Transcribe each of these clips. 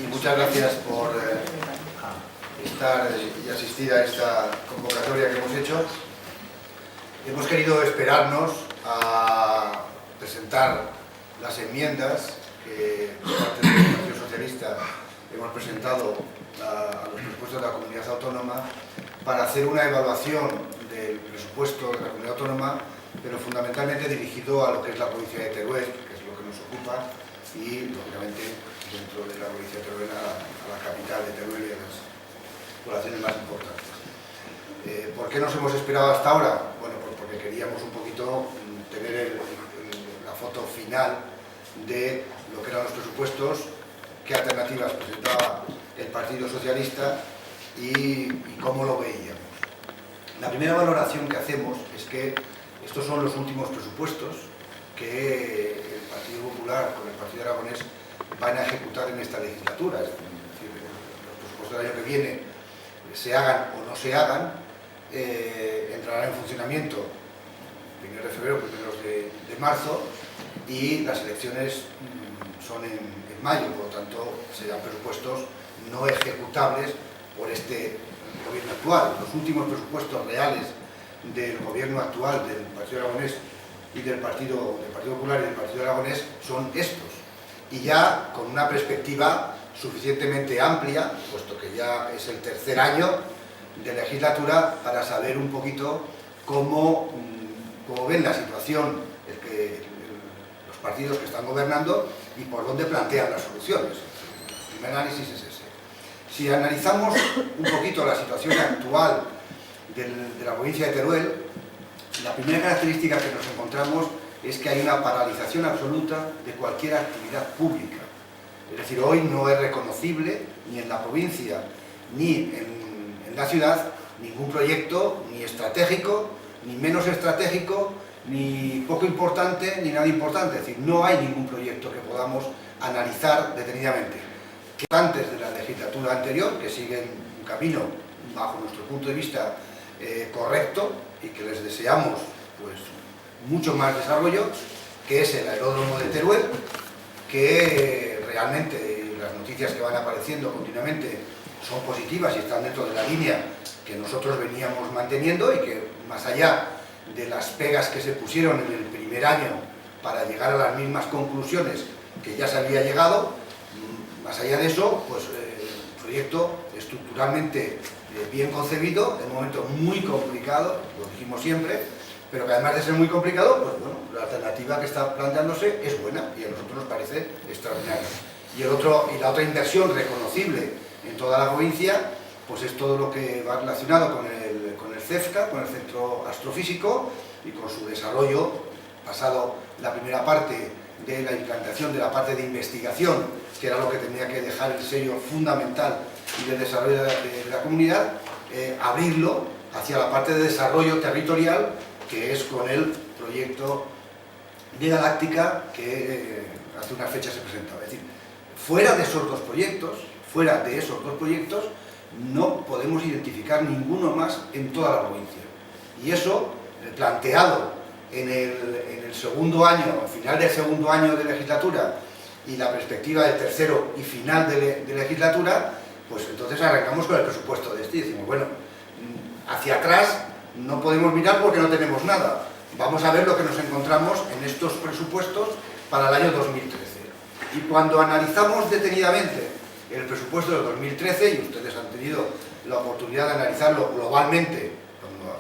y muchas gracias por estar y asistir a esta convocatoria que hemos hecho. Hemos querido esperarnos a presentar las enmiendas que por parte del Partido Socialista hemos presentado a los presupuestos de la comunidad autónoma para hacer una evaluación del presupuesto de la comunidad autónoma, pero fundamentalmente dirigido a lo que es la provincia de Teruel, que es lo que nos ocupa, y lógicamente dentro de la provincia de Teruel a la capital de Teruel y a las poblaciones más importantes. ¿Por qué nos hemos esperado hasta ahora? Bueno, pues porque queríamos un poquito tener la foto final de lo que eran los presupuestos, qué alternativas presentaba el Partido Socialista y cómo lo veíamos. La primera valoración que hacemos es que estos son los últimos presupuestos que el Partido Popular con el Partido Aragonés van a ejecutar en esta legislatura. Es decir, los presupuestos del año que viene, se hagan o no se hagan, entrarán en funcionamiento 1 de febrero, 1 de marzo, y las elecciones son en mayo, por lo tanto serán presupuestos no ejecutables por este gobierno actual. Los últimos presupuestos reales del gobierno actual del Partido Aragonés y del Partido Popular y del Partido Aragonés son estos, y ya con una perspectiva suficientemente amplia, puesto que ya es el tercer año de legislatura, para saber un poquito cómo ven la situación los partidos que están gobernando y por dónde plantean las soluciones. El primer análisis es ese. Si analizamos un poquito la situación actual de la provincia de Teruel, la primera característica que nos encontramos es que hay una paralización absoluta de cualquier actividad pública. Es decir, hoy no es reconocible ni en la provincia ni en la ciudad ningún proyecto ni estratégico, ni menos estratégico, ni poco importante, ni nada importante. Es decir, no hay ningún proyecto que podamos analizar detenidamente. Que antes de la legislatura anterior, que siguen un camino, bajo nuestro punto de vista, correcto, y que les deseamos pues mucho más desarrollo, que es el aeródromo de Teruel, que realmente las noticias que van apareciendo continuamente son positivas y están dentro de la línea que nosotros veníamos manteniendo, y que más allá de las pegas que se pusieron en el primer año para llegar a las mismas conclusiones que ya se había llegado, más allá de eso, pues un proyecto estructuralmente bien concebido, en un momento muy complicado, lo dijimos siempre, pero que además de ser muy complicado, pues bueno, la alternativa que está planteándose es buena y a nosotros nos parece extraordinaria. Y la otra inversión reconocible en toda la provincia, pues es todo lo que va relacionado con el CEFCA, con el Centro Astrofísico, y con su desarrollo, pasado la primera parte de la implantación de la parte de investigación, que era lo que tenía que dejar el sello fundamental y de desarrollo de la comunidad, abrirlo hacia la parte de desarrollo territorial, que es con el proyecto de Galáctica, que hace unas fechas se presentaba. Es decir, fuera de esos dos proyectos, no podemos identificar ninguno más en toda la provincia. Y eso, planteado en el segundo año, al final del segundo año de legislatura, y la perspectiva del tercero y final de legislatura, pues entonces arrancamos con el presupuesto de este y decimos, bueno, hacia atrás no podemos mirar porque no tenemos nada. Vamos a ver lo que nos encontramos en estos presupuestos para el año 2013. Y cuando analizamos detenidamente el presupuesto del 2013, y ustedes han tenido la oportunidad de analizarlo globalmente, cuando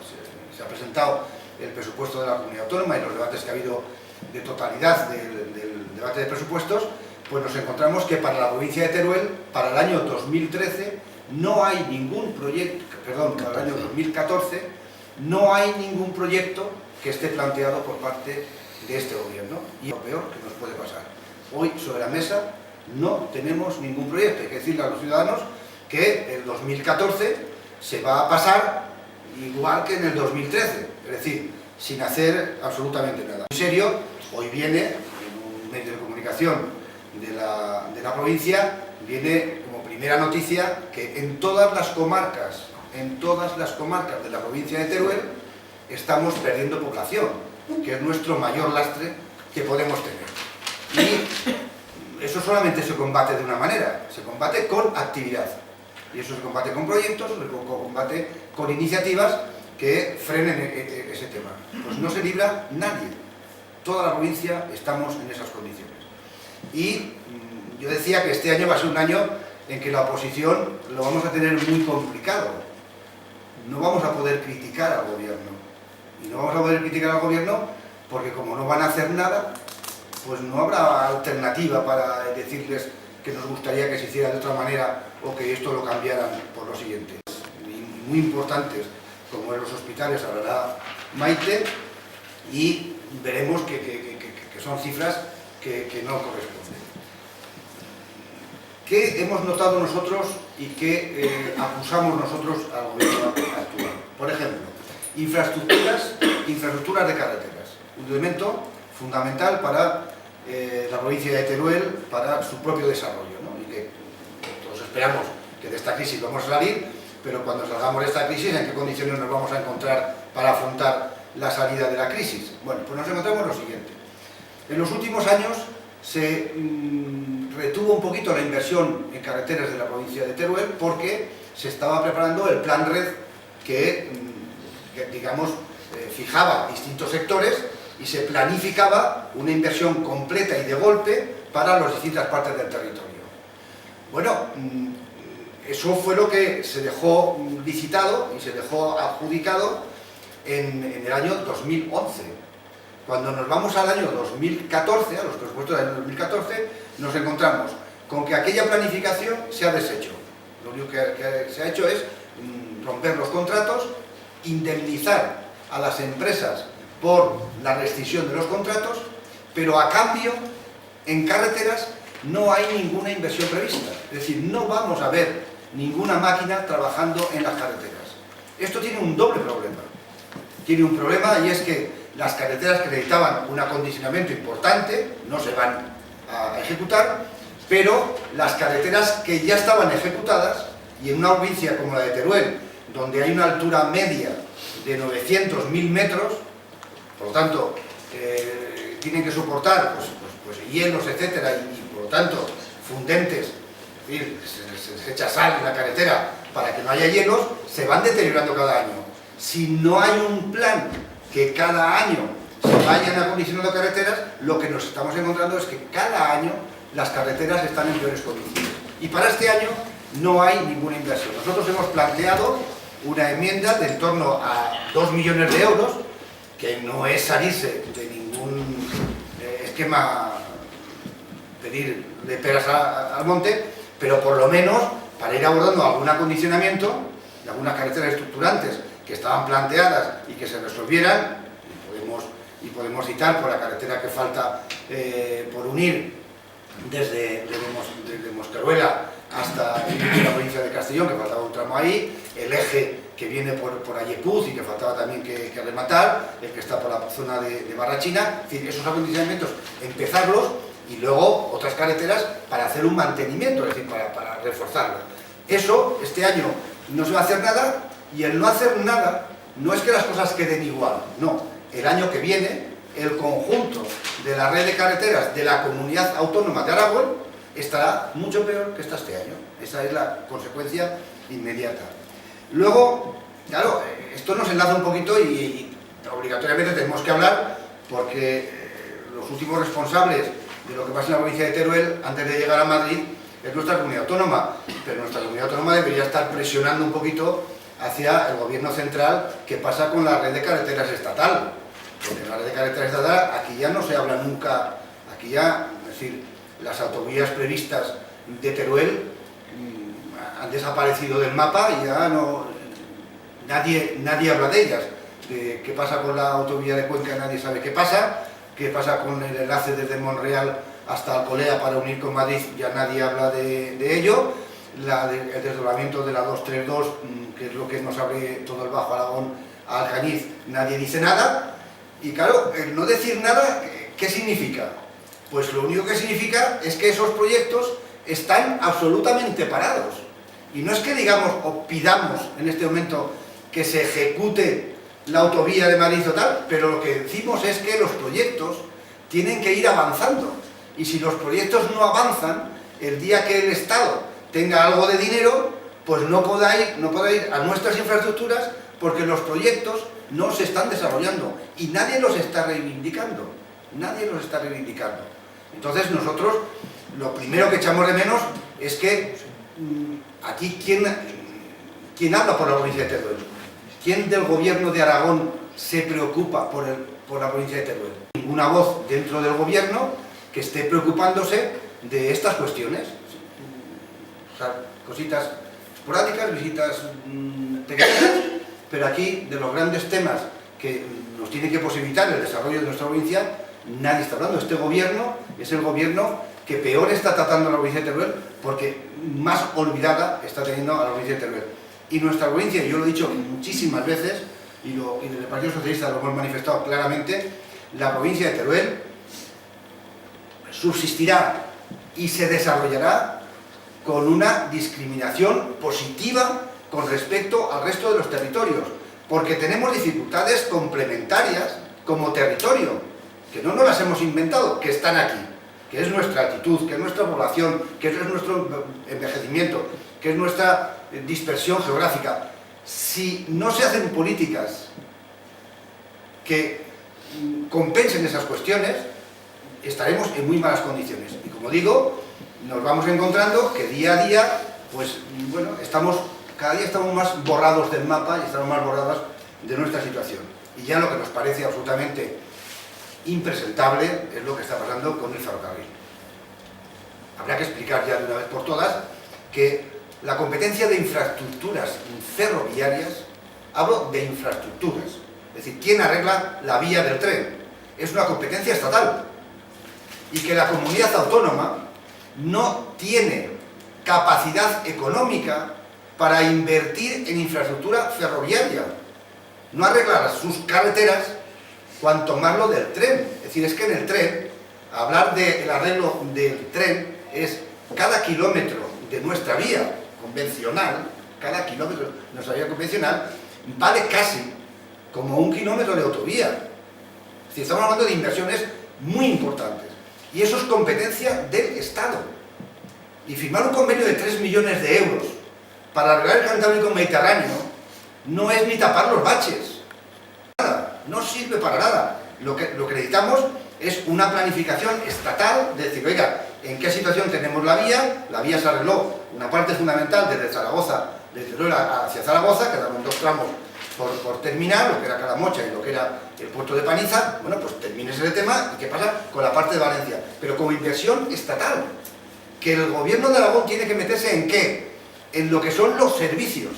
se ha presentado el presupuesto de la comunidad autónoma y los debates que ha habido de totalidad del debate de presupuestos, pues nos encontramos que para la provincia de Teruel, para el año 2013, no hay ningún proyecto, perdón, para el año 2014, no hay ningún proyecto que esté planteado por parte de este gobierno. Y lo peor que nos puede pasar. Hoy, sobre la mesa, no tenemos ningún proyecto. Hay que decirle a los ciudadanos que el 2014 se va a pasar igual que en el 2013, es decir, sin hacer absolutamente nada. En serio, hoy viene, en un medio de comunicación de la provincia, viene como primera noticia que en todas las comarcas de la provincia de Teruel estamos perdiendo población, que es nuestro mayor lastre que podemos tener. Y eso solamente se combate de una manera, se combate con actividad. Y eso se combate con proyectos, se combate con iniciativas que frenen ese tema. Pues no se libra nadie. Toda la provincia estamos en esas condiciones. Y yo decía que este año va a ser un año en que la oposición lo vamos a tener muy complicado. No vamos a poder criticar al gobierno. Y no vamos a poder criticar al gobierno porque como no van a hacer nada, pues no habrá alternativa para decirles que nos gustaría que se hiciera de otra manera o que esto lo cambiaran por lo siguiente. Muy importantes, como en los hospitales, hablará Maite, y veremos que son cifras que no corresponden. ¿Qué hemos notado nosotros y qué acusamos nosotros al gobierno actual? Por ejemplo, infraestructuras de carreteras, un elemento fundamental para la provincia de Teruel, para su propio desarrollo, ¿no? Y que todos esperamos que de esta crisis vamos a salir, pero cuando salgamos de esta crisis, ¿en qué condiciones nos vamos a encontrar para afrontar la salida de la crisis? Bueno, pues nos encontramos lo siguiente. En los últimos años se retuvo un poquito la inversión en carreteras de la provincia de Teruel porque se estaba preparando el plan RED que digamos, fijaba distintos sectores y se planificaba una inversión completa y de golpe para las distintas partes del territorio. Bueno, eso fue lo que se dejó licitado y se dejó adjudicado en el año 2011. Cuando nos vamos al año 2014, a los presupuestos del año 2014, nos encontramos con que aquella planificación se ha deshecho. Lo único que se ha hecho es romper los contratos, indemnizar a las empresas por la rescisión de los contratos, pero a cambio, en carreteras no hay ninguna inversión prevista. Es decir, no vamos a ver ninguna máquina trabajando en las carreteras. Esto tiene un doble problema. Tiene un problema y es que las carreteras que necesitaban un acondicionamiento importante no se van a ejecutar, pero las carreteras que ya estaban ejecutadas, y en una provincia como la de Teruel, donde hay una altura media de 900.000 metros, por lo tanto, tienen que soportar pues, hielos, etcétera, y por lo tanto, fundentes, es decir, se echa sal en la carretera para que no haya hielos, se van deteriorando cada año. Si no hay un plan que cada año se vayan acondicionando carreteras, lo que nos estamos encontrando es que cada año las carreteras están en peores condiciones. Y para este año no hay ninguna inversión. Nosotros hemos planteado una enmienda de en torno a 2 millones de euros, que no es salirse de ningún esquema, pedir de peras al monte, pero por lo menos para ir abordando algún acondicionamiento de algunas carreteras estructurantes que estaban planteadas y que se resolvieran, y podemos citar por la carretera que falta por unir desde Mosqueruela hasta la provincia de Castellón, que faltaba un tramo ahí, el eje que viene por Ayepuz y que faltaba también que rematar, el que está por la zona de Barrachina, es decir, esos acondicionamientos, empezarlos y luego otras carreteras para hacer un mantenimiento, es decir, para reforzarlo. Eso, este año no se va a hacer nada, y el no hacer nada no es que las cosas queden igual, no. El año que viene, el conjunto de la red de carreteras de la Comunidad Autónoma de Aragón estará mucho peor que está este año. Esa es la consecuencia inmediata. Luego, claro, esto nos enlaza un poquito y obligatoriamente tenemos que hablar porque los últimos responsables de lo que pasa en la provincia de Teruel antes de llegar a Madrid es nuestra comunidad autónoma, pero nuestra comunidad autónoma debería estar presionando un poquito hacia el gobierno central qué pasa con la red de carreteras estatal, porque en la red de carreteras estatal aquí ya no se habla nunca, aquí ya, es decir, las autovías previstas de Teruel han desaparecido del mapa y ya no, nadie habla de ellas. ¿Qué pasa con la autovía de Cuenca? Nadie sabe qué pasa con el enlace desde Monreal hasta Alcolea para unir con Madrid, ya nadie habla de ello. El desdoblamiento de la 232, que es lo que nos abre todo el Bajo Aragón a Alcañiz, nadie dice nada. Y claro, el no decir nada, ¿qué significa? Pues lo único que significa es que esos proyectos están absolutamente parados. Y no es que digamos o pidamos en este momento que se ejecute la autovía de Madrid o tal, pero lo que decimos es que los proyectos tienen que ir avanzando. Y si los proyectos no avanzan, el día que el Estado tenga algo de dinero, pues no podrá ir a nuestras infraestructuras porque los proyectos no se están desarrollando y nadie los está reivindicando. Nadie los está reivindicando. Entonces nosotros lo primero que echamos de menos es que aquí ¿quién habla por la provincia de Teruel? ¿Quién del gobierno de Aragón se preocupa por la provincia de Teruel? Ninguna voz dentro del gobierno que esté preocupándose de estas cuestiones. O sea, cositas esporádicas, visitas pequeñas, pero aquí de los grandes temas que nos tienen que posibilitar el desarrollo de nuestra provincia, nadie está hablando. Este gobierno es el gobierno que peor está tratando a la provincia de Teruel porque más olvidada está teniendo a la provincia de Teruel. Y nuestra provincia, yo lo he dicho muchísimas veces, y desde el Partido Socialista lo hemos manifestado claramente, la provincia de Teruel subsistirá y se desarrollará con una discriminación positiva con respecto al resto de los territorios, porque tenemos dificultades complementarias como territorio, que no nos las hemos inventado, que están aquí, que es nuestra altitud, que es nuestra población, que es nuestro envejecimiento, que es nuestra dispersión geográfica. Si no se hacen políticas que compensen esas cuestiones, estaremos en muy malas condiciones. Y como digo, nos vamos encontrando que día a día, pues bueno, cada día estamos más borrados del mapa y estamos más borrados de nuestra situación. Y ya lo que nos parece absolutamente impresentable es lo que está pasando con el ferrocarril. Habrá que explicar ya de una vez por todas que la competencia de infraestructuras ferroviarias, hablo de infraestructuras, es decir, ¿quién arregla la vía del tren? Es una competencia estatal. Y que la comunidad autónoma no tiene capacidad económica para invertir en infraestructura ferroviaria. No arreglar sus carreteras, cuanto más lo del tren. Es decir, es que en el tren, hablar del arreglo del tren es cada kilómetro de nuestra vía convencional, cada kilómetro de nuestra vía convencional, vale casi como 1 kilómetro de autovía. Es decir, estamos hablando de inversiones muy importantes. Y eso es competencia del Estado. Y firmar un convenio de 3 millones de euros para arreglar el Cantábrico Mediterráneo no es ni tapar los baches. Nada, no sirve para nada. Lo que necesitamos es una planificación estatal, de decir, oiga, ¿en qué situación tenemos la vía? La vía se arregló, una parte fundamental desde Zaragoza, desde Teruel hacia Zaragoza, quedaron 2 tramos por terminar, lo que era Calamocha y lo que era el puerto de Paniza. Bueno, pues termine ese tema y qué pasa con la parte de Valencia, pero como inversión estatal, que el gobierno de Aragón tiene que meterse ¿en qué? En lo que son los servicios.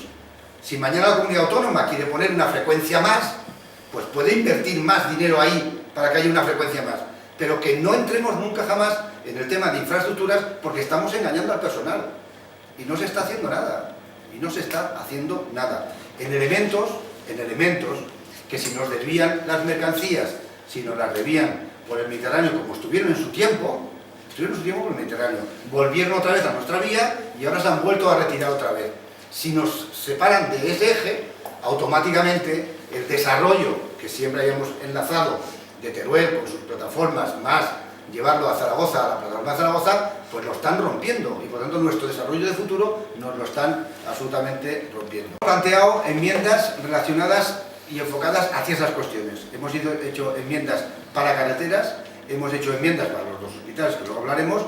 Si mañana la comunidad autónoma quiere poner una frecuencia más, pues puede invertir más dinero ahí para que haya una frecuencia más, pero que no entremos nunca jamás en el tema de infraestructuras porque estamos engañando al personal y no se está haciendo nada, en elementos que si nos desvían las mercancías, si nos las desvían por el Mediterráneo como estuvieron en su tiempo por el Mediterráneo, volvieron otra vez a nuestra vía y ahora se han vuelto a retirar otra vez. Si nos separan de ese eje, automáticamente el desarrollo que siempre hayamos enlazado de Teruel con sus plataformas, más llevarlo a Zaragoza, a la plataforma de Zaragoza, pues lo están rompiendo y por tanto nuestro desarrollo de futuro nos lo están absolutamente rompiendo. Hemos planteado enmiendas relacionadas y enfocadas hacia esas cuestiones. Hemos hecho enmiendas para carreteras, hemos hecho enmiendas para los 2 hospitales, que luego hablaremos.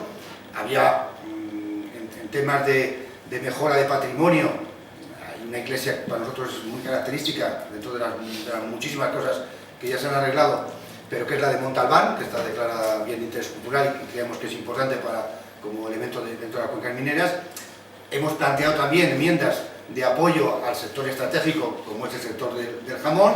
Había en temas de mejora de patrimonio, hay una iglesia que para nosotros es muy característica dentro de las muchísimas cosas que ya se han arreglado, pero que es la de Montalbán, que está declarada bien de interés cultural y creemos que es importante como elemento dentro de las cuencas mineras. Hemos planteado también enmiendas de apoyo al sector estratégico, como es el sector del jamón,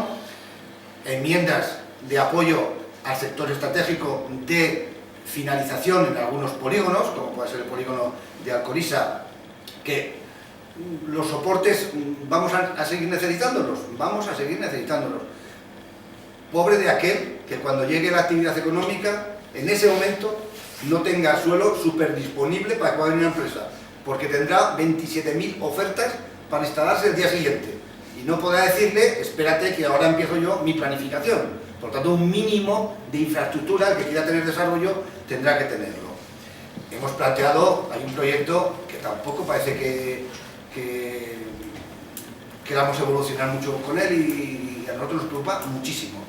enmiendas de apoyo al sector estratégico de finalización en algunos polígonos, como puede ser el polígono de Alcoriza, que los soportes vamos a seguir necesitándolos, Pobre de aquel que cuando llegue la actividad económica, en ese momento, no tenga suelo súper disponible para que pueda venir una empresa, porque tendrá 27.000 ofertas para instalarse el día siguiente. Y no podrá decirle, espérate que ahora empiezo yo mi planificación. Por tanto, un mínimo de infraestructura, el que quiera tener desarrollo, tendrá que tenerlo. hemos planteado, hay un proyecto que tampoco parece que queramos evolucionar mucho con él y a nosotros nos preocupa muchísimo.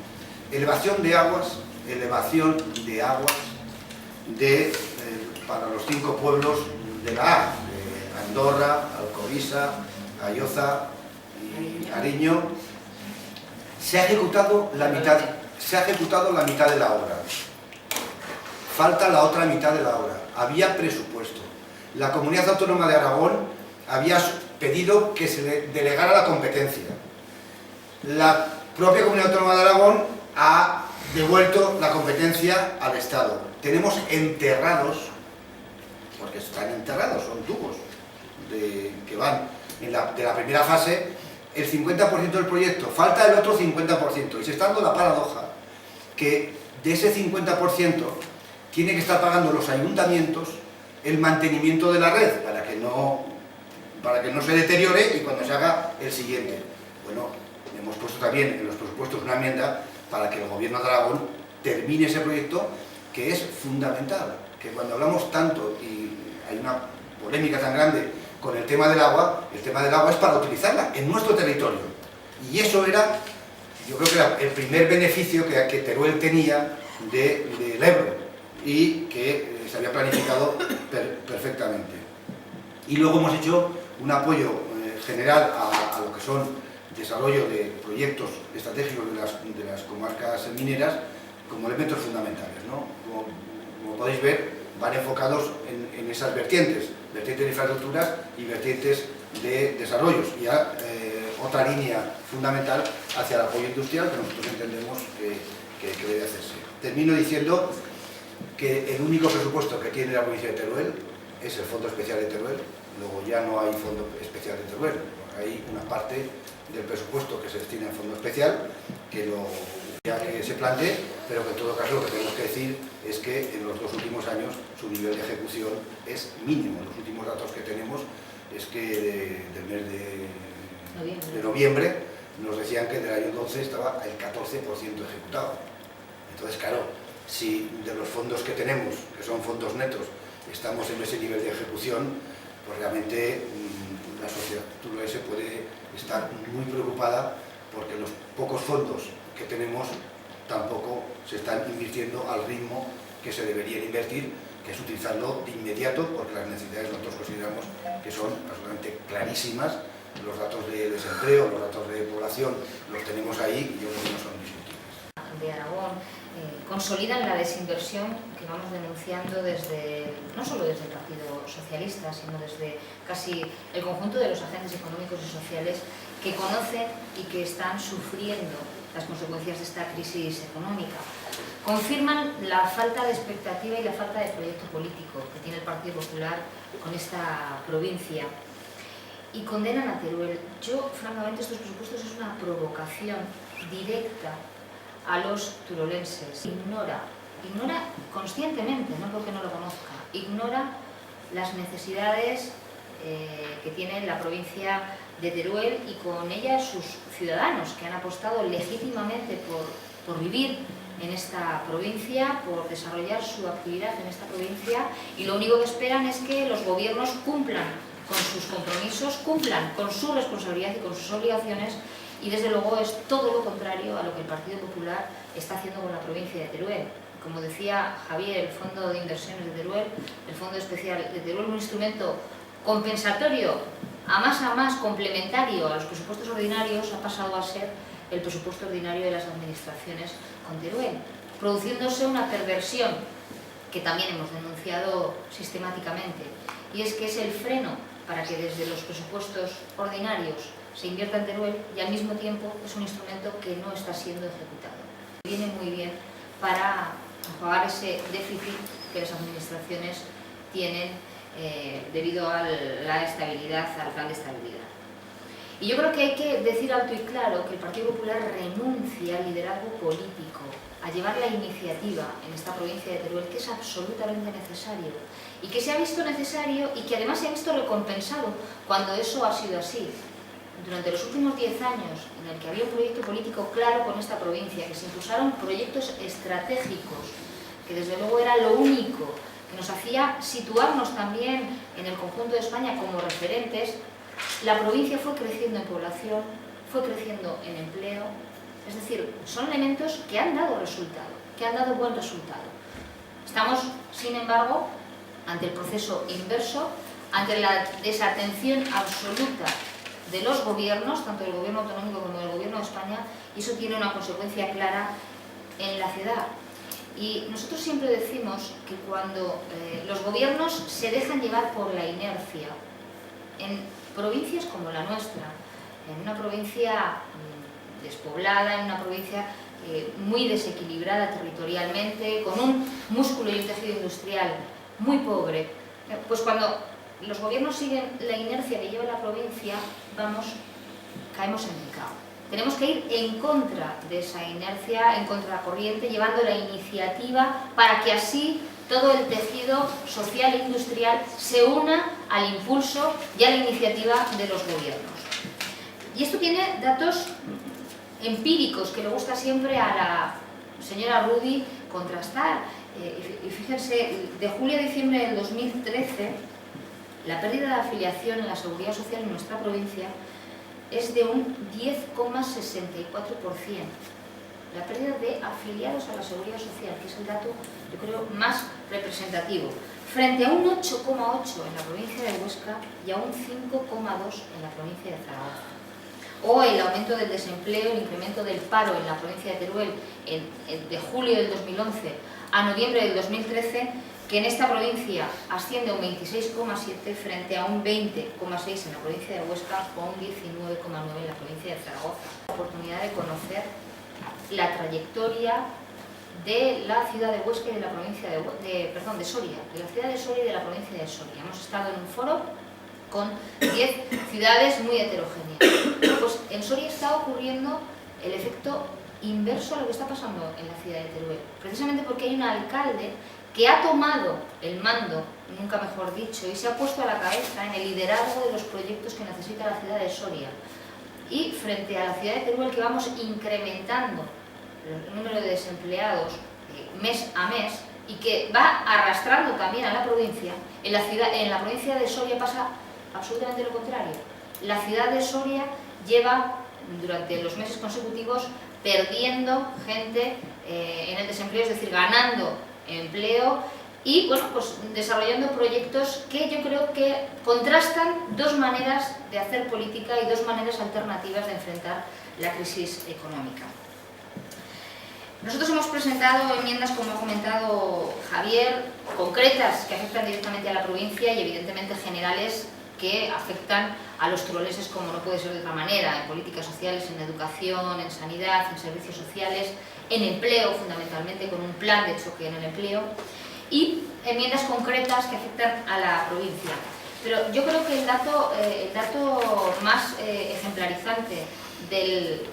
Elevación de aguas para los 5 pueblos de la A, de Andorra, Alcobisa, Ayoza y Ariño. Se ha ejecutado la mitad de la obra. Falta la otra mitad de la obra. Había presupuesto. La Comunidad Autónoma de Aragón había pedido que se le delegara la competencia. La propia Comunidad Autónoma de Aragón ha devuelto la competencia al Estado. Tenemos enterrados, porque están enterrados, son tubos que van de la primera fase, el 50% del proyecto, falta el otro 50%, y se está dando la paradoja que de ese 50% tiene que estar pagando los ayuntamientos el mantenimiento de la red para que no se deteriore y cuando se haga el siguiente. Bueno, hemos puesto también en los presupuestos una enmienda para que el Gobierno de Aragón termine ese proyecto, que es fundamental, que cuando hablamos tanto y hay una polémica tan grande con el tema del agua es para utilizarla en nuestro territorio. Y eso era, yo creo que era el primer beneficio que Teruel tenía del Ebro y que se había planificado perfectamente. Y luego hemos hecho un apoyo general a lo que son desarrollo de proyectos estratégicos de las comarcas mineras como elementos fundamentales, ¿no? Como podéis ver, van enfocados en esas vertientes de infraestructuras y vertientes de desarrollos. Y otra línea fundamental hacia el apoyo industrial que nosotros entendemos que debe hacerse. Termino diciendo que el único presupuesto que tiene la provincia de Teruel es el Fondo Especial de Teruel. Luego ya no hay Fondo Especial de Teruel, hay una parte del presupuesto que se destina en Fondo Especial que se plantee, pero que en todo caso lo que tenemos que decir es que en los 2 últimos años su nivel de ejecución es mínimo. Los últimos datos que tenemos es que del mes de noviembre nos decían que del año 12 estaba el 14% ejecutado. Entonces, claro, si de los fondos que tenemos, que son fondos netos, estamos en ese nivel de ejecución, pues realmente la sociedad turulense puede estar muy preocupada porque los pocos fondos que tenemos tampoco se están invirtiendo al ritmo que se deberían invertir, que es utilizarlo de inmediato, porque las necesidades nosotros consideramos que son absolutamente clarísimas. Los datos de desempleo, los datos de población los tenemos ahí y yo creo que no son discutibles. De Aragón consolidan la desinversión que vamos denunciando no solo desde el Partido Socialista, sino desde casi el conjunto de los agentes económicos y sociales que conocen y que están sufriendo las consecuencias de esta crisis económica. Confirman la falta de expectativa y la falta de proyecto político que tiene el Partido Popular con esta provincia y condenan a Teruel. Yo, francamente, estos presupuestos es una provocación directa a los turolenses. Ignora conscientemente, no porque no lo conozca, ignora las necesidades que tiene la provincia de Teruel y con ella sus ciudadanos que han apostado legítimamente por vivir en esta provincia, por desarrollar su actividad en esta provincia, y lo único que esperan es que los gobiernos cumplan con sus compromisos, cumplan con su responsabilidad y con sus obligaciones, y desde luego es todo lo contrario a lo que el Partido Popular está haciendo con la provincia de Teruel. Como decía Javier, el Fondo de Inversiones de Teruel, el Fondo Especial de Teruel, un instrumento compensatorio, a más complementario a los presupuestos ordinarios, ha pasado a ser el presupuesto ordinario de las administraciones con Teruel, produciéndose una perversión que también hemos denunciado sistemáticamente, y es que es el freno para que desde los presupuestos ordinarios se invierta en Teruel y al mismo tiempo es un instrumento que no está siendo ejecutado. Viene muy bien para pagar ese déficit que las administraciones tienen debido a la estabilidad, al plan de estabilidad. Y yo creo que hay que decir alto y claro que el Partido Popular renuncia al liderazgo político, a llevar la iniciativa en esta provincia de Teruel, que es absolutamente necesario, y que se ha visto necesario y que además se ha visto recompensado cuando eso ha sido así. Durante los últimos 10 años, en el que había un proyecto político claro con esta provincia, que se impulsaron proyectos estratégicos, que desde luego era lo único nos hacía situarnos también en el conjunto de España como referentes, la provincia fue creciendo en población, fue creciendo en empleo. Es decir, son elementos que han dado resultado, que han dado buen resultado. Estamos, sin embargo, ante el proceso inverso, ante la desatención absoluta de los gobiernos, tanto del gobierno autonómico como del gobierno de España, y eso tiene una consecuencia clara en la ciudad. Y nosotros siempre decimos que cuando los gobiernos se dejan llevar por la inercia, en provincias como la nuestra, en una provincia despoblada, en una provincia muy desequilibrada territorialmente, con un músculo y un tejido industrial muy pobre, pues cuando los gobiernos siguen la inercia que lleva la provincia, caemos en picado. Tenemos que ir en contra de esa inercia, en contracorriente, llevando la iniciativa para que así todo el tejido social e industrial se una al impulso y a la iniciativa de los gobiernos. Y esto tiene datos empíricos que le gusta siempre a la señora Rudy contrastar. Y fíjense, de julio a diciembre del 2013, la pérdida de afiliación en la seguridad social en nuestra provincia es de un 10,64%. La pérdida de afiliados a la seguridad social, que es el dato, yo creo, más representativo, frente a un 8,8% en la provincia de Huesca y a un 5,2% en la provincia de Zaragoza. O el aumento del desempleo, el incremento del paro en la provincia de Teruel de julio del 2011 a noviembre del 2013, que en esta provincia asciende a un 26,7% frente a un 20,6% en la provincia de Huesca o un 19,9% en la provincia de Zaragoza. La oportunidad de conocer la trayectoria de la ciudad de Huesca y de la provincia de Soria, de la ciudad de Soria y de la provincia de Soria. Hemos estado en un foro con 10 ciudades muy heterogéneas. Pues en Soria está ocurriendo el efecto inverso a lo que está pasando en la ciudad de Teruel, precisamente porque hay un alcalde que ha tomado el mando, nunca mejor dicho, y se ha puesto a la cabeza en el liderazgo de los proyectos que necesita la ciudad de Soria. Y frente a la ciudad de Teruel, que vamos incrementando el número de desempleados mes a mes y que va arrastrando también a la provincia, en la provincia de Soria pasa absolutamente lo contrario. La ciudad de Soria lleva durante los meses consecutivos perdiendo gente en el desempleo, es decir, ganando empleo y bueno, pues desarrollando proyectos que yo creo que contrastan dos maneras de hacer política y dos maneras alternativas de enfrentar la crisis económica. Nosotros hemos presentado enmiendas, como ha comentado Javier, concretas que afectan directamente a la provincia y evidentemente generales que afectan a los turolenses como no puede ser de otra manera, en políticas sociales, en educación, en sanidad, en servicios sociales, en empleo fundamentalmente, con un plan de choque en el empleo, y enmiendas concretas que afectan a la provincia. Pero yo creo que el dato más ejemplarizante de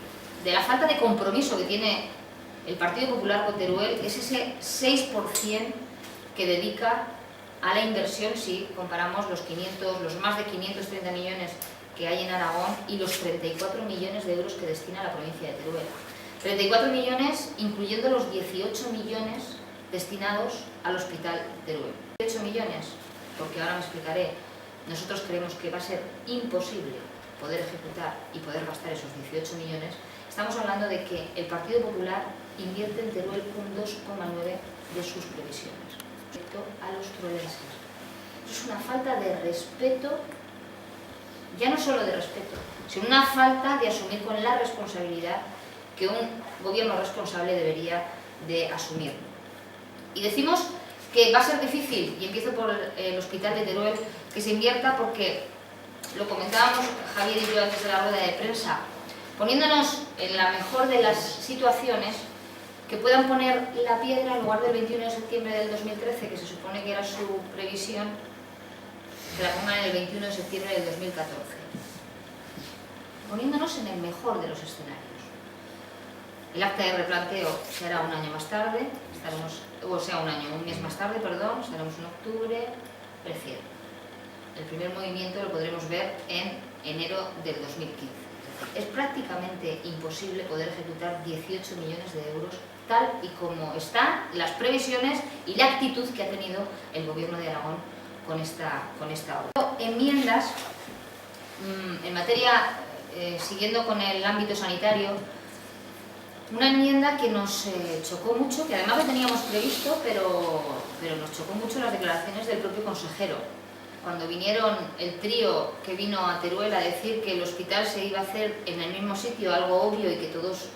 la falta de compromiso que tiene el Partido Popular con Teruel es ese 6% que dedica a la inversión si comparamos los más de 530 millones que hay en Aragón y los 34 millones de euros que destina la provincia de Teruel. 34 millones incluyendo los 18 millones destinados al Hospital de Teruel. 18 millones, porque ahora me explicaré, nosotros creemos que va a ser imposible poder ejecutar y poder gastar esos 18 millones. Estamos hablando de que el Partido Popular invierte en Teruel un 2,9% de sus previsiones respecto a los turolenses. Es una falta de respeto, ya no solo de respeto, sino una falta de asumir con la responsabilidad que un gobierno responsable debería de asumir. Y decimos que va a ser difícil, y empiezo por el Hospital de Teruel, que se invierta porque, lo comentábamos Javier y yo antes de la rueda de prensa, poniéndonos en la mejor de las situaciones, que puedan poner la piedra en lugar del 21 de septiembre del 2013, que se supone que era su previsión, que la pongan el 21 de septiembre del 2014. Poniéndonos en el mejor de los escenarios. El acta de replanteo será un año más tarde, un mes más tarde, perdón, estaremos en octubre, prefiero. El primer movimiento lo podremos ver en enero del 2015. es prácticamente imposible poder ejecutar 18 millones de euros tal y como están las previsiones y la actitud que ha tenido el Gobierno de Aragón con esta obra. Enmiendas en materia, siguiendo con el ámbito sanitario, una enmienda que nos chocó mucho, que además lo teníamos previsto, pero nos chocó mucho las declaraciones del propio consejero. Cuando vinieron el trío que vino a Teruel a decir que el hospital se iba a hacer en el mismo sitio, algo obvio y que todos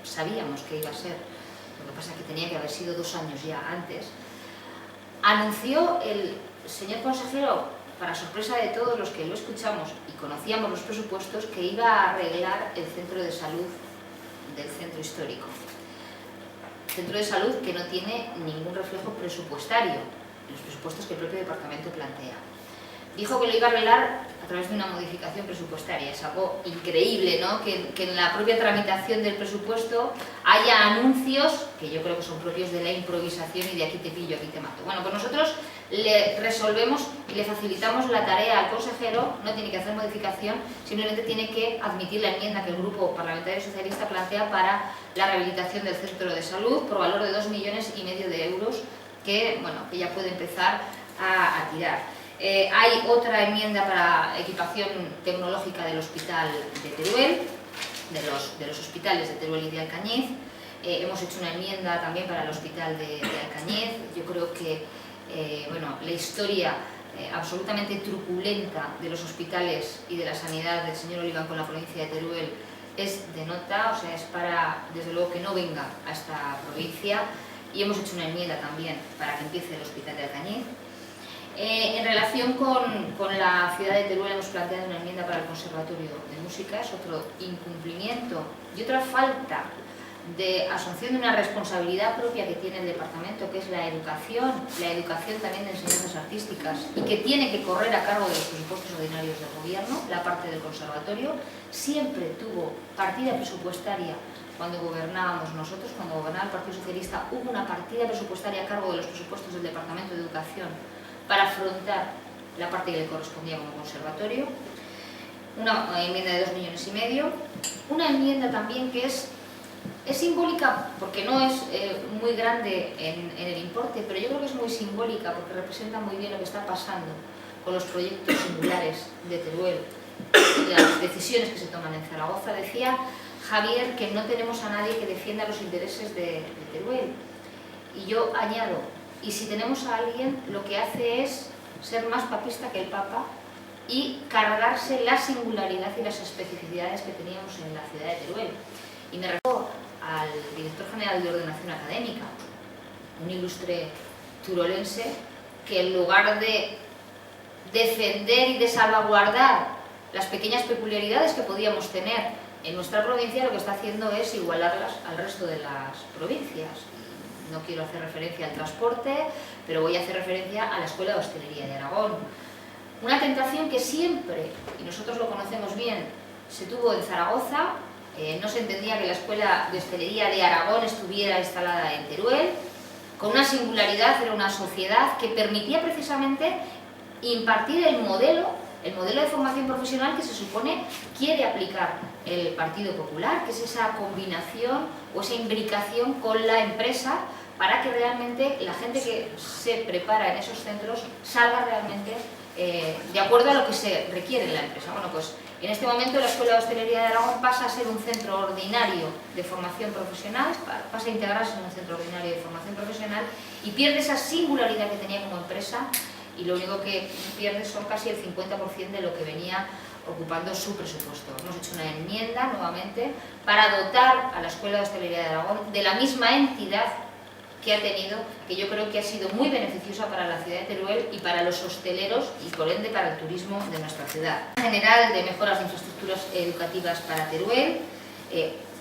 sabíamos que iba a ser, lo que pasa es que tenía que haber sido 2 años ya antes, anunció el señor consejero, para sorpresa de todos los que lo escuchamos y conocíamos los presupuestos, que iba a arreglar el centro de salud del centro histórico. Centro de salud que no tiene ningún reflejo presupuestario en los presupuestos que el propio departamento plantea. Dijo que lo iba a arreglar a través de una modificación presupuestaria. Es algo increíble, ¿no? Que en la propia tramitación del presupuesto haya anuncios que yo creo que son propios de la improvisación y de aquí te pillo, aquí te mato. Bueno, pues nosotros le resolvemos y le facilitamos la tarea al consejero, no tiene que hacer modificación, simplemente tiene que admitir la enmienda que el Grupo Parlamentario Socialista plantea para la rehabilitación del centro de salud por valor de 2,5 millones de euros que, bueno, que ya puede empezar a tirar. Hay otra enmienda para equipación tecnológica del hospital de Teruel, de los hospitales de Teruel y de Alcañiz. Hemos hecho una enmienda también para el hospital de Alcañiz. Yo creo que bueno, la historia absolutamente truculenta de los hospitales y de la sanidad del señor Oliván con la provincia de Teruel es de nota, o sea, es para, desde luego, que no venga a esta provincia, y hemos hecho una enmienda también para que empiece el hospital de Alcañiz. En relación con la ciudad de Teruel hemos planteado una enmienda para el Conservatorio de Música, es otro incumplimiento y otra falta de asunción de una responsabilidad propia que tiene el departamento, que es la educación también de enseñanzas artísticas, y que tiene que correr a cargo de los presupuestos ordinarios del gobierno. La parte del conservatorio siempre tuvo partida presupuestaria. Cuando gobernábamos nosotros, cuando gobernaba el Partido Socialista, hubo una partida presupuestaria a cargo de los presupuestos del Departamento de Educación para afrontar la parte que le correspondía como conservatorio. Una enmienda de 2,5 millones. Una enmienda también que es simbólica, porque no es muy grande en el importe, pero yo creo que es muy simbólica porque representa muy bien lo que está pasando con los proyectos singulares de Teruel, las decisiones que se toman en Zaragoza. Decía Javier que no tenemos a nadie que defienda los intereses de Teruel, y yo añado, y si tenemos a alguien, lo que hace es ser más papista que el Papa y cargarse la singularidad y las especificidades que teníamos en la ciudad de Teruel. Y me refiero al director general de Ordenación Académica, un ilustre turolense, que en lugar de defender y de salvaguardar las pequeñas peculiaridades que podíamos tener en nuestra provincia, lo que está haciendo es igualarlas al resto de las provincias. No quiero hacer referencia al transporte, pero voy a hacer referencia a la Escuela de Hostelería de Aragón. Una tentación que siempre, y nosotros lo conocemos bien, se tuvo en Zaragoza. No se entendía que la Escuela de Hostelería de Aragón estuviera instalada en Teruel, con una singularidad. Era una sociedad que permitía precisamente impartir el modelo de formación profesional que se supone quiere aplicar el Partido Popular, que es esa combinación o esa imbricación con la empresa para que realmente la gente que se prepara en esos centros salga realmente de acuerdo a lo que se requiere en la empresa. Bueno, pues en este momento la Escuela de Hostelería de Aragón pasa a ser un centro ordinario de formación profesional, pasa a integrarse en un centro ordinario de formación profesional y pierde esa singularidad que tenía como empresa, y lo único que pierde son casi el 50% de lo que venía ocupando su presupuesto. Hemos hecho una enmienda nuevamente para dotar a la Escuela de Hostelería de Aragón de la misma entidad que ha tenido, que yo creo que ha sido muy beneficiosa para la ciudad de Teruel y para los hosteleros y por ende para el turismo de nuestra ciudad. En general, de mejoras de infraestructuras educativas para Teruel,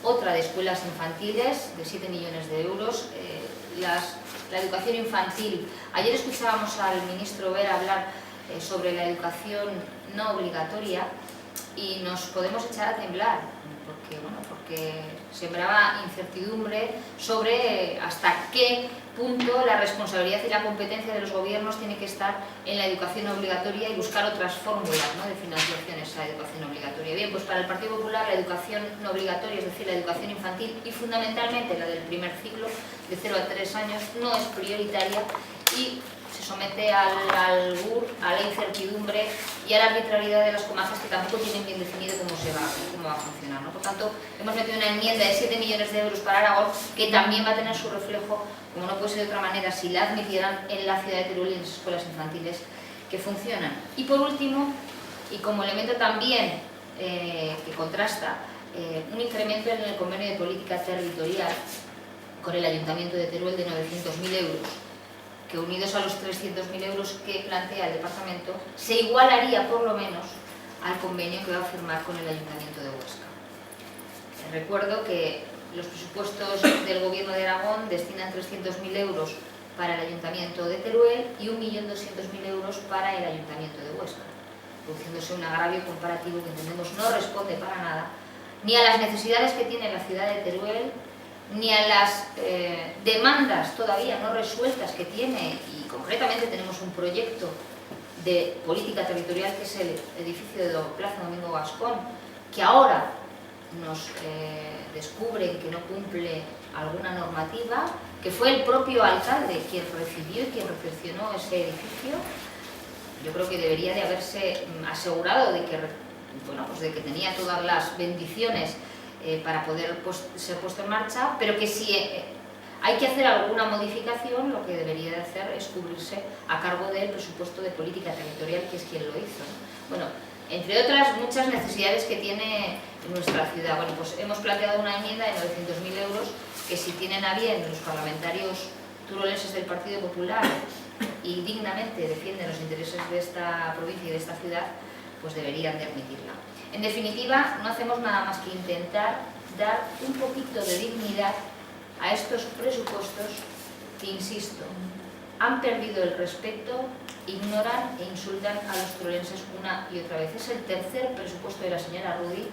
otra de escuelas infantiles de 7 millones de euros, la educación infantil. Ayer escuchábamos al ministro Vera hablar sobre la educación no obligatoria, y nos podemos echar a temblar, porque sembraba incertidumbre sobre hasta qué punto la responsabilidad y la competencia de los gobiernos tiene que estar en la educación obligatoria y buscar otras fórmulas, ¿no?, de financiación a esa educación obligatoria. Bien, pues para el Partido Popular la educación no obligatoria, es decir, la educación infantil y fundamentalmente la del primer ciclo, de 0 a 3 años, no es prioritaria y se somete al albur, a la incertidumbre y a la arbitrariedad de las comarcas, que tampoco tienen bien definido cómo va a funcionar, ¿no? Por tanto, hemos metido una enmienda de 7 millones de euros para Aragón, que también va a tener su reflejo, como no puede ser de otra manera, si la admitieran en la ciudad de Teruel y en las escuelas infantiles que funcionan. Y por último, y como elemento también que contrasta, un incremento en el convenio de política territorial con el Ayuntamiento de Teruel de 900.000 euros, que unidos a los 300.000 euros que plantea el Departamento, se igualaría por lo menos al convenio que va a firmar con el Ayuntamiento de Huesca. Recuerdo que los presupuestos del Gobierno de Aragón destinan 300.000 euros para el Ayuntamiento de Teruel y 1.200.000 euros para el Ayuntamiento de Huesca, produciéndose un agravio comparativo que entendemos no responde para nada ni a las necesidades que tiene la ciudad de Teruel, ni a las demandas todavía no resueltas que tiene, y concretamente tenemos un proyecto de política territorial que es el edificio de Plaza Domingo Gascón, que ahora nos descubren que no cumple alguna normativa, que fue el propio alcalde quien recibió y quien recepcionó ese edificio. Yo creo que debería de haberse asegurado de que, de que tenía todas las bendiciones para poder ser puesto en marcha, pero que si hay que hacer alguna modificación, lo que debería de hacer es cubrirse a cargo del presupuesto de política territorial, que es quien lo hizo, ¿no? Bueno, entre otras muchas necesidades que tiene nuestra ciudad. Bueno, pues hemos planteado una enmienda de 900.000 euros que, si tienen a bien los parlamentarios turolenses del Partido Popular y dignamente defienden los intereses de esta provincia y de esta ciudad, pues deberían de admitirla. En definitiva, no hacemos nada más que intentar dar un poquito de dignidad a estos presupuestos que, insisto, han perdido el respeto, ignoran e insultan a los turolenses una y otra vez. Es el tercer presupuesto de la señora Rudy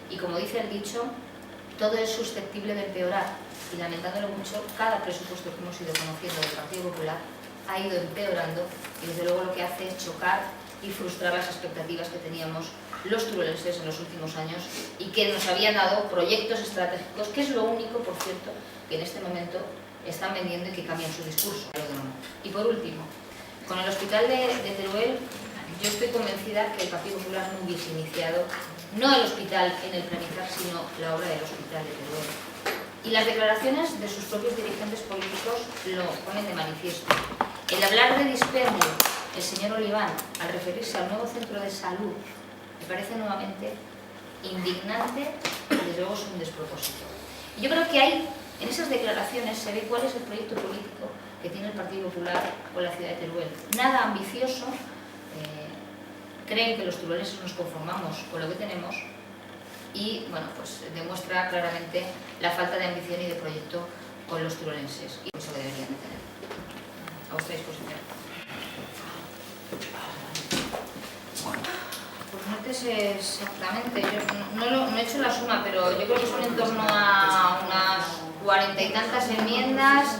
y, como dice el dicho, todo es susceptible de empeorar, y lamentándolo mucho, cada presupuesto que hemos ido conociendo del Partido Popular ha ido empeorando y desde luego lo que hace es chocar y frustrar las expectativas que teníamos los turolenses en los últimos años y que nos habían dado proyectos estratégicos, que es lo único, por cierto, que en este momento están vendiendo y que cambian su discurso. Y por último, con el hospital de Teruel, yo estoy convencida que el Partido Popular no hubiese iniciado, no el hospital en el Planizar, sino la obra del hospital de Teruel. Y las declaraciones de sus propios dirigentes políticos lo ponen de manifiesto. El hablar de dispendio, el señor Oliván, al referirse al nuevo centro de salud, me parece nuevamente indignante y desde luego es un despropósito. Y yo creo que ahí, en esas declaraciones, se ve cuál es el proyecto político que tiene el Partido Popular con la ciudad de Teruel. Nada ambicioso, creen que los turolenses nos conformamos con lo que tenemos y, bueno, pues demuestra claramente la falta de ambición y de proyecto con los turolenses, y eso que deberían de tener. A vuestra disposición. Pues no te sé exactamente, yo no he hecho la suma, pero yo creo que son en torno a unas 40 y tantas enmiendas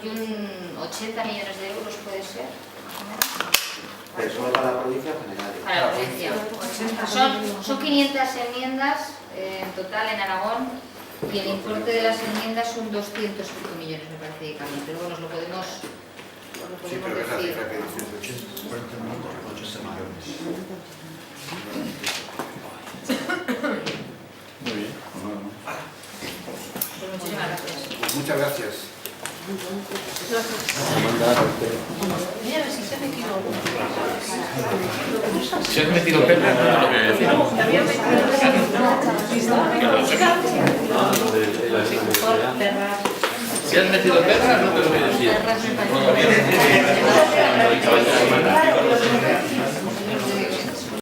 y un 80 millones de euros puede ser, más o menos. ¿Pero solo para la provincia o general? Para la provincia. Son 500 enmiendas en total en Aragón y el importe de las enmiendas son 200 millones, me parece, de cambio, pero bueno, os lo podemos decir. Sí, pero es la cifra que dices, 40 millones. Muy bien. Pues muchísimas gracias. Pues muchas gracias. Mira, si se me equivoco. Si has metido perra, no te lo voy a decir. Si has metido perra, no te lo voy a decir.